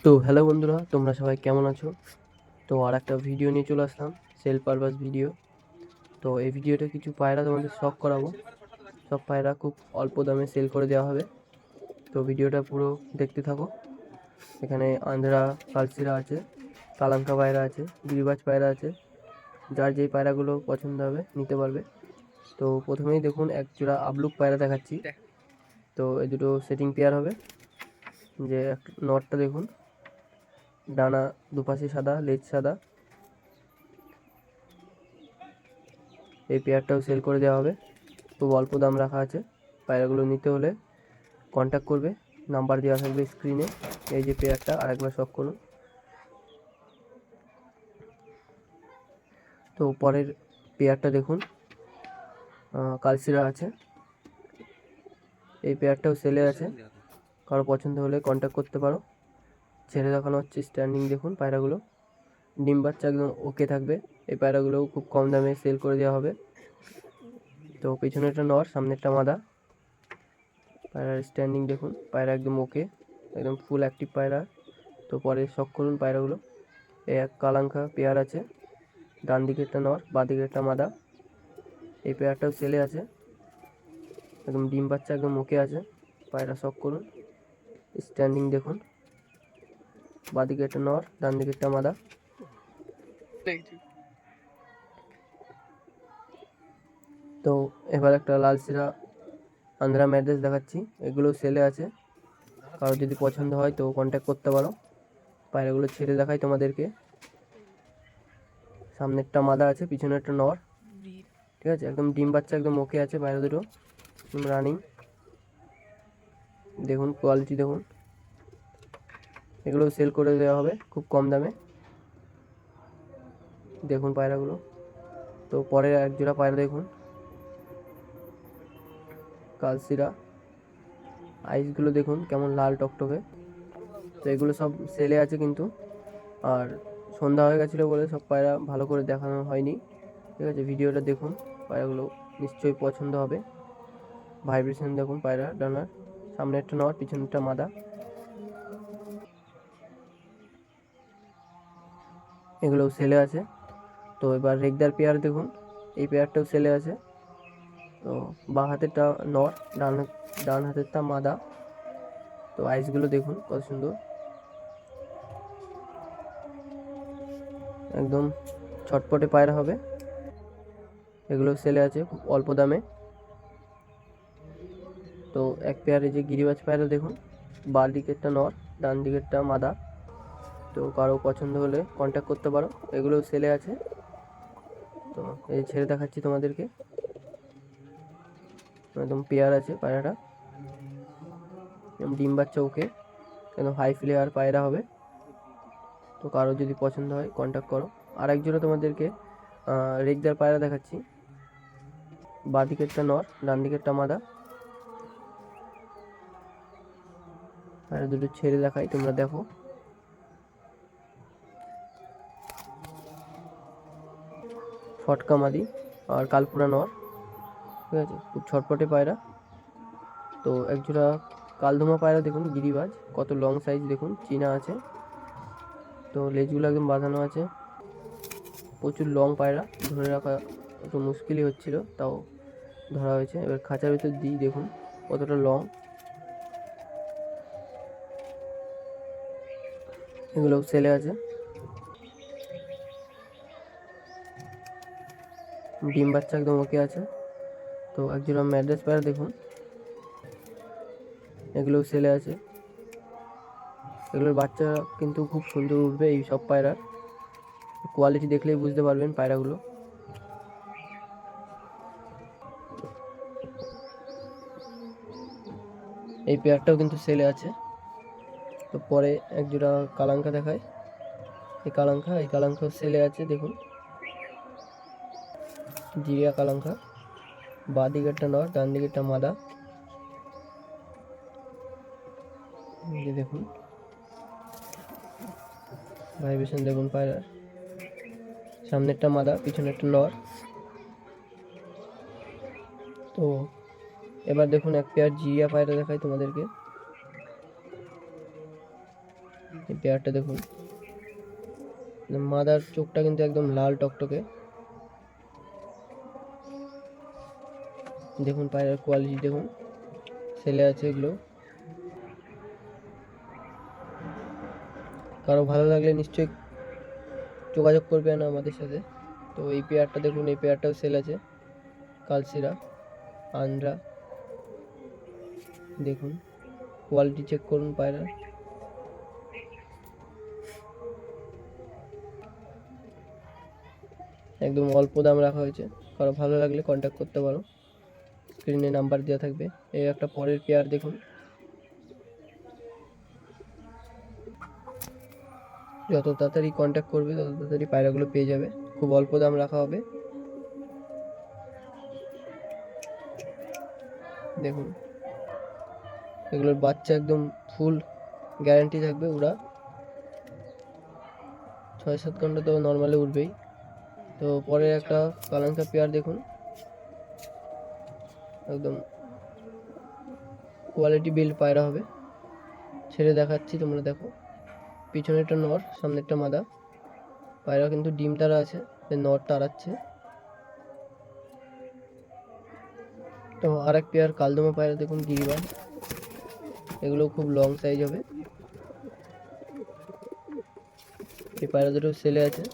তো হ্যালো বন্ধুরা, তোমরা সবাই কেমন আছো? তো আর একটা ভিডিও নিয়ে চলে আসলাম, সেল পারপাস ভিডিও। তো এই ভিডিওটা কিছু পায়রা তোমাদের শখ করাবো। সব পায়রা খুব অল্প দামে সেল করে দেওয়া হবে। তো ভিডিওটা পুরো দেখতে থাকো। এখানে আন্ধ্রা কালচিরা আছে, কালাঙ্কা পায়রা আছে, গিরিবাজ পায়রা আছে। যার যেই পায়রাগুলো পছন্দ হবে নিতে পারবে। তো প্রথমেই দেখুন এক জোড়া আবলুক পায়রা দেখাচ্ছি। তো এই দুটো সেটিং পেয়ার হবে। যে নটটা দেখুন, ডানা দুপাশে সাদা, লেজ সাদা। এই পেয়ারটাও সেল করে দেওয়া হবে, খুব অল্প দাম রাখা আছে। পায়রাগুলো নিতে হলে কন্ট্যাক্ট করবে, নাম্বার দেওয়া থাকবে স্ক্রিনে। এই যে পেয়ারটা আরেকবার শখ করুন। তো পরের পেয়ারটা দেখুন, কালচিরা আছে। এই পেয়ারটাও সেলে আছে, কারো পছন্দ হলে কন্ট্যাক্ট করতে পারো। ছেড়ে দেখানো হচ্ছে, স্ট্যান্ডিং দেখুন পায়রাগুলো, ডিম বাচ্চা একদম ওকে থাকবে। এই পায়রাগুলোও খুব কম দামে সেল করে দেওয়া হবে। তো পিছনেরটা নর, সামনেরটা মাদা। পায়রার স্ট্যান্ডিং দেখুন, পায়রা একদম ওকে, একদম ফুল অ্যাক্টিভ পায়রা। তো পরে শখ করুন পায়রাগুলো। এই এক কালাঙ্কা পেয়ার আছে, ডান দিকেরটা নর, বাঁ দিকেরটা মাদা। এই পেয়ারটাও সেলে আছে, একদম ডিম বাচ্চা একদম ওকে আছে। পায়রা শখ করুন, স্ট্যান্ডিং দেখুন, বাঁ দিকেরটা নর, ডান দিকেরটা মাদা। তো এবার একটা লাল সিরা আন্ধ্রা ম্যাড্রেস দেখাচ্ছি, এগুলো সেলে আছে। কারো যদি পছন্দ হয় তো কন্ট্যাক্ট করতে পারো। পায়রাগুলো ছেড়ে দেখাই তোমাদেরকে। সামনেরটা মাদা আছে, পিছনেরটা নর। ঠিক আছে, একদম ডিম বাচ্চা একদম ওকে আছে পায়রা দুটো, রানিং। দেখুন কোয়ালিটি দেখুন, এগুলো সেল করে দেওয়া হবে খুব কম দামে। দেখুন পায়রাগুলো। তো পরে এক জোড়া পায়রা দেখুন, কালচিরা। আইসগুলো দেখুন কেমন লাল টকটকে। তো এগুলো সব সেলে আছে কিন্তু, আর সন্ধ্যা হয়ে গেছিলো বলে সব পায়রা ভালো করে দেখানো হয়নি। ঠিক আছে, ভিডিওটা দেখুন, পায়রাগুলো নিশ্চয়ই পছন্দ হবে। ভাইব্রেশন দেখুন পায়রা ডানার, সামনে একটা নর, পিছনেরটা মাদা। এগুলোও সেলে আছে। তো এবার রেগদার পেয়ার দেখুন, এই পেয়ারটাও সেলে আছে। তো বাঁ হাতেরটা নর, ডান হাতেরটা মাদা। তো আইসগুলো দেখুন কত সুন্দর, একদম ছটপটে পায়রা হবে। এগুলো সেলে আছে খুব অল্প দামে। তো এক পেয়ার এই যে গিরিবাজ পায়রা দেখুন, বাঁ দিকেরটা নর, ডান দিকেরটা মাদা। তো কারো পছন্দ হলে কন্ট্যাক্ট করতে পারো, এগুলোও সেলে আছে। তো এই ছেড়ে দেখাচ্ছি তোমাদেরকে, একদম পেয়ার আছে পায়রাটা, ডিম বাচ্চা ওকে, একদম হাই ফ্লেয়ার পায়রা হবে। তো কারো যদি পছন্দ হয় কন্ট্যাক্ট করো। আর এক জোড়া তোমাদেরকে রেগদার পায়রা দেখাচ্ছি, বাঁ দিকেরটা নর, ডান দিকেরটা মাদা। পায়রা দুটো ছেড়ে দেখাই, তোমরা দেখো। ফটকা মাদি আর কালপুরা নর। ঠিক আছে, খুব ছটপটে পায়রা। তো একজোড়া কালধুমা পায়রা দেখুন, গিরিবাজ, কত লং সাইজ দেখুন, চীনা আছে। তো লেজগুলো একদম বাঁধানো আছে, প্রচুর লং পায়রা, ধরে রাখা একটু মুশকিলই হচ্ছিল, তাও ধরা হয়েছে। এবার খাঁচার ভিতর দিই, দেখুন কতটা লং। এগুলো সেলে আছে, ডিম বাচ্চা একদম ওকে আছে। তো একজোড়া ম্যাড্রেস পায়রা দেখুন, এগুলোও সেলে আছে। এগুলোর বাচ্চা কিন্তু খুব সুন্দর উঠবে এই সব পায়রার, কোয়ালিটি দেখলেই বুঝতে পারবেন পায়রাগুলো। এই পেয়ারটাও কিন্তু সেলে আছে। তো পরে একজোড়া কালাঙ্কা দেখায়, এই কালাঙ্কা সেলে আছে দেখুন, জিরিয়া কালাঙ্কা। বাঁ দিকেরটা নর, ডান দিকেরটা মাদা। যে দেখুন ভাইব্রেশন দেখুন পায়রার, সামনেরটা মাদা, পিছনেরটা নর। তো এবার দেখুন এক পেয়ার জিরিয়া পায়রা দেখাই তোমাদেরকে। এই পেয়ারটা দেখুন, মাদার চোখটা কিন্তু একদম লাল টকটকে। দেখুন পায়রার কোয়ালিটি দেখুন, সেলে আছে এগুলো। কারো ভালো লাগলে নিশ্চয়ই যোগাযোগ করবেন আমাদের সাথে। তো এই পেয়ারটা দেখুন, এই পেয়ারটাও সেল আছে, কালশিরা আন্দ্রা। দেখুন কোয়ালিটি চেক করুন পায়রার। একদম অল্প দাম রাখা হয়েছে, কারো ভালো লাগলে কন্ট্যাক্ট করতে পারো, স্ক্রিনে নাম্বার দেওয়া থাকবে। এই একটা পরের পেয়ার দেখুন, যত তাড়াতাড়ি কন্ট্যাক্ট করবে তত তাড়াতাড়ি পায়রাগুলো পেয়ে যাবে, খুব অল্প দাম রাখা হবে। দেখুন এগুলোর বাচ্চা একদম ফুল গ্যারান্টি থাকবে, ওরা 6-7 ঘন্টা তো নর্মালি উঠবেই। তো পরে একটা কালাঙ্কা পেয়ার দেখুন, একদম কোয়ালিটি বিল্ড পায়রা হবে। ছেড়ে দেখাচ্ছি, তোমরা দেখো, পিছনে একটা নর, সামনে একটা মাদা। পায়রা কিন্তু ডিম তারা আছে, নর তাড়াচ্ছে। তো আর এক পেয়ার কালদমা পায়রা দেখুন, গিরিবাজ, এগুলো খুব লং সাইজ হবে। এই পায়রা দুটো সেলে আছে।